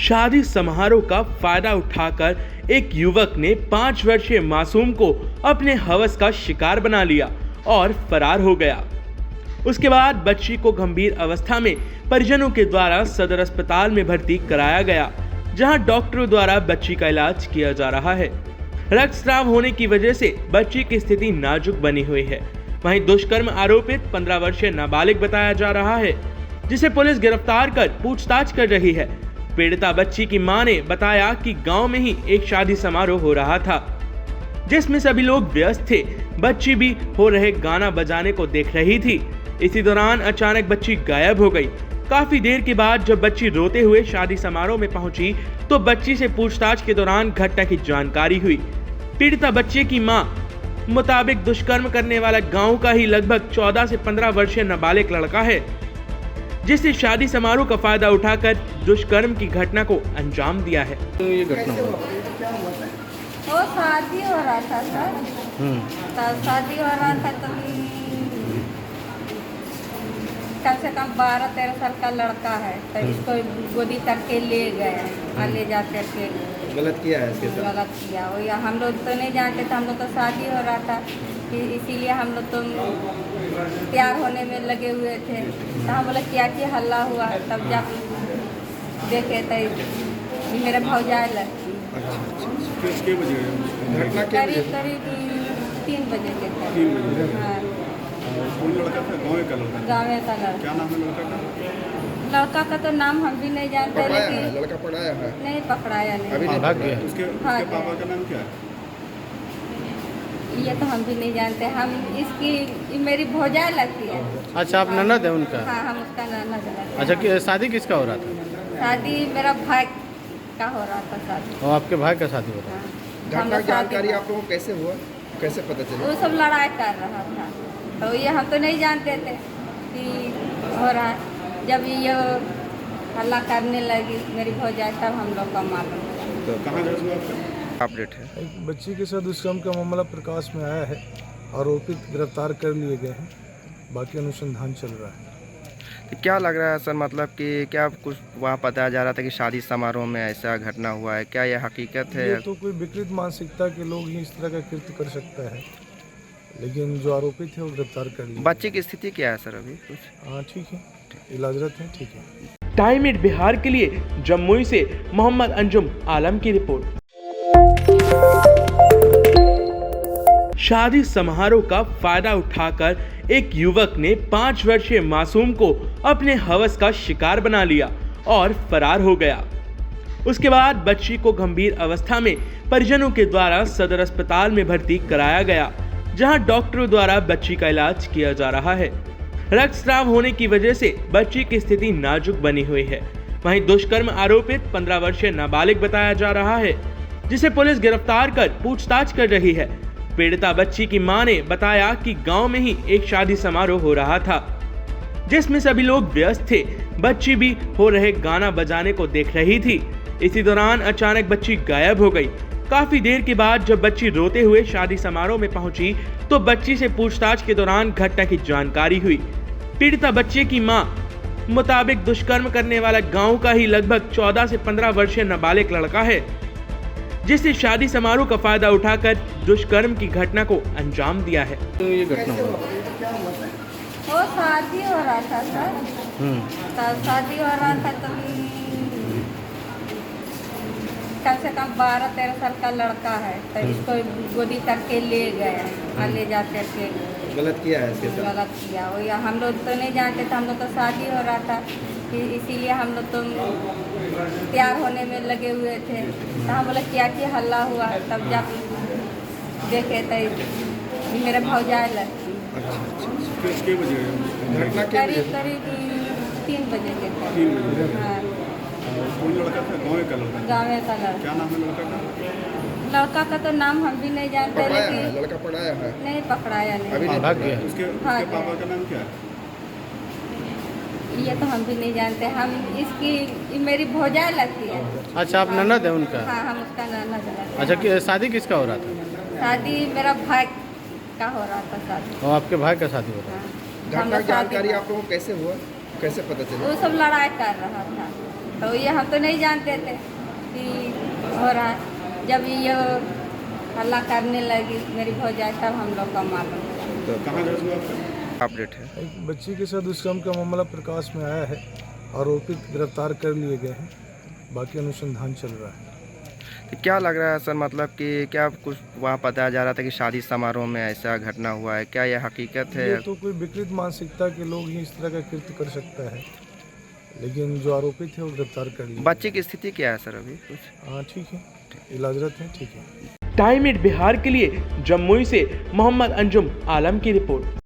शादी समारोह का फायदा उठाकर एक युवक ने 5 वर्षीय मासूम को अपने हवस का शिकार बना लिया और फरार हो गया। उसके बाद बच्ची को गंभीर अवस्था में परिजनों के द्वारा सदर अस्पताल में भर्ती कराया गया, जहां डॉक्टरों द्वारा बच्ची का इलाज किया जा रहा है। रक्तस्राव होने की वजह से बच्ची की स्थिति नाजुक बनी हुई है। वहीं दुष्कर्म आरोपित 15 वर्षीय नाबालिग बताया जा रहा है, जिसे पुलिस गिरफ्तार कर पूछताछ कर रही है। पीड़िता बच्ची की मां ने बताया कि गांव में ही एक शादी समारोह हो रहा था, जिसमें सभी लोग व्यस्त थे। बच्ची भी हो रहे गाना बजाने को देख रही थी। इसी दौरान अचानक बच्ची गायब हो गई। काफी देर के बाद जब बच्ची रोते हुए शादी समारोह में पहुंची तो बच्ची से पूछताछ के दौरान घटना की जानकारी हुई। पीड़िता बच्चे की मां मुताबिक दुष्कर्म करने वाला गांव का ही लगभग 14 से 15 वर्षीय नाबालिग लड़का है, जिससे शादी समारोह का फायदा उठाकर दुष्कर्म की घटना को अंजाम दिया है। ये घटना हुआ वो शादी हो रहा था सर। शादी हो रहा था तो कम से कम 12-13 साल का लड़का है, तो इसको गोदी करके ले गए और ले जाकर के गलत किया है इसके साथ। गलत किया वो, या हम लोग तो नहीं जानते थे। हम लोग तो शादी हो रहा था, इसीलिए हम लोग तो तैयार होने में लगे हुए थे। तो हम बोले क्या कि हल्ला हुआ, तब जब देखे तो मेरे भौजाई लगती। घटना क्या करीब 3 बजे के थे। हाँ, लड़का था गाँव का लड़का। गाँव का लड़का। क्या नाम है लड़का का? लड़का का तो नाम हम भी नहीं जानते, लेकिन लड़का पढ़ाया है नहीं पकड़ाया अभी नहीं। नहीं भाग गया। पकड़ा। उसके भाग पापा गया। का नाम क्या है? ये तो हम भी नहीं जानते। हम इसकी मेरी भौजाई लगती है। अच्छा, आप ननद है उनका? हाँ, हम उसका ननद लगते हैं। अच्छा, शादी किसका हो रहा था? शादी मेरा भाई का हो रहा था शादी। और आपके भाई का शादी हो रहा हाँ। घटना हम की लोग जानकारी शादी- आप लोगों को कैसे हुआ, कैसे पता चला? वो सब लड़ाई कर रहा था, तो ये हम तो नहीं जानते थे कि हो रहा है। जब ये हल्ला करने लगी मेरी भौजाई, तब हम लोग का मालूम हुआ। तो कहाँ गए हुआ आपका? अपडेट है। एक बच्ची के साथ दुष्कर्म का मामला प्रकाश में आया है। आरोपित गिरफ्तार कर लिए गए हैं, बाकी अनुसंधान चल रहा है। तो क्या लग रहा है सर, मतलब कि क्या कुछ वहाँ बताया जा रहा था कि शादी समारोह में ऐसा घटना हुआ है, क्या यह हकीकत है? ये तो कोई विकृत मानसिकता के लोग ही इस तरह का कृत्य कर सकता है, लेकिन जो आरोपित है वो गिरफ्तार कर लिए। बच्चे की स्थिति क्या है सर अभी कुछ? हाँ, ठीक है, इलाजरत है, ठीक है। टाइम एट बिहार के लिए जम्मू से मोहम्मद अंजुम आलम की रिपोर्ट। शादी समारोह का फायदा उठाकर एक युवक ने 5 वर्षीय मासूम को अपने हवस का शिकार बना लिया और फरार हो गया। उसके बाद बच्ची को गंभीर अवस्था में परिजनों के द्वारा सदर अस्पताल में भर्ती कराया गया, जहां डॉक्टरों द्वारा बच्ची का इलाज किया जा रहा है। रक्तस्राव होने की वजह से बच्ची की स्थिति नाजुक बनी हुई है। वहीं दुष्कर्म आरोपित 15 वर्षीय नाबालिग बताया जा रहा है, जिसे पुलिस गिरफ्तार कर पूछताछ कर रही है। पीड़िता बच्ची की मां ने बताया कि गांव में ही एक शादी समारोह हो रहा था, जिसमें सभी लोग व्यस्त थे। बच्ची भी हो रहे गाना बजाने को देख रही थी। इसी दौरान अचानक बच्ची गायब हो गई। काफी देर के बाद जब बच्ची रोते हुए शादी समारोह में पहुंची तो बच्ची से पूछताछ के दौरान घटना की जानकारी हुई। पीड़िता बच्चे की मां मुताबिक दुष्कर्म करने वाला गांव का ही लगभग 14 से 15 वर्षीय नाबालिग लड़का है, जिससे शादी समारोह का फायदा उठाकर दुष्कर्म की घटना को अंजाम दिया है। ये घटना हुआ वो शादी हो रहा था सर। शादी हो रहा था तो कम से कम 12-13 साल का लड़का है, तो इसको गोदी करके ले गए और ले जाकर के गलत किया है इसके साथ। गलत किया वो, या हम लोग तो नहीं जानते थे। हम लोग तो शादी हो रहा था, इसीलिए हम लोग तो तैयार होने में लगे हुए थे। तो हम बोले क्या कि हल्ला हुआ, तब जब देखे तो मेरे भौजाई लगती। किसके बजे गए? घटना क्या करीब 3 बजे के थे। 3 बजे। हाँ, लड़का था गाँव का लड़का। गाँव का लड़का। क्या नाम है लड़का का? लड़का का तो नाम हम भी नहीं जानते, पढ़ाया है लेकिन लड़का पढ़ाया है नहीं पकड़ाया अभी नहीं। नहीं भाग पकड़ा। गया। उसके भाग पापा गया। का नाम क्या है? ये तो हम भी नहीं जानते। हम मेरी भौजाई लगती है। अच्छा, आप ननद है उनका? हाँ, हम उसका ननद लगते हैं। अच्छा, शादी किसका हो रहा था? शादी मेरा भाई का हो रहा था शादी। और आपके भाई का शादी हो रहा हाँ। हम घटना लोग की जानकारी शादी- आप लोगों को कैसे हुआ, कैसे पता चला? वो सब लड़ाई कर रहा था, तो ये हम तो नहीं जानते थे कि हो रहा है। जब ये हल्ला करने लगी मेरी भौजाई तब हम लोग का मालूम। तो कहाँ दर्ज हुआ आपका? अपडेट है। एक बच्ची के साथ दुष्कर्म का मामला प्रकाश में आया है। आरोपित गिरफ्तार कर लिए गए हैं, बाकी अनुसंधान चल रहा है। तो क्या लग रहा है सर, मतलब कि क्या कुछ वहाँ बताया जा रहा था कि शादी समारोह में ऐसा घटना हुआ है, क्या यह हकीकत है? ये तो कोई विकृत मानसिकता के लोग ही इस तरह का कृत्य कर सकता है, लेकिन जो आरोपित है वो गिरफ्तार कर लिया। बच्चे की स्थिति क्या है सर अभी कुछ? हाँ ठीक है, इलाजरत है, ठीक है। टाइम एट बिहार के लिए जम्मू से मोहम्मद अंजुम आलम की रिपोर्ट।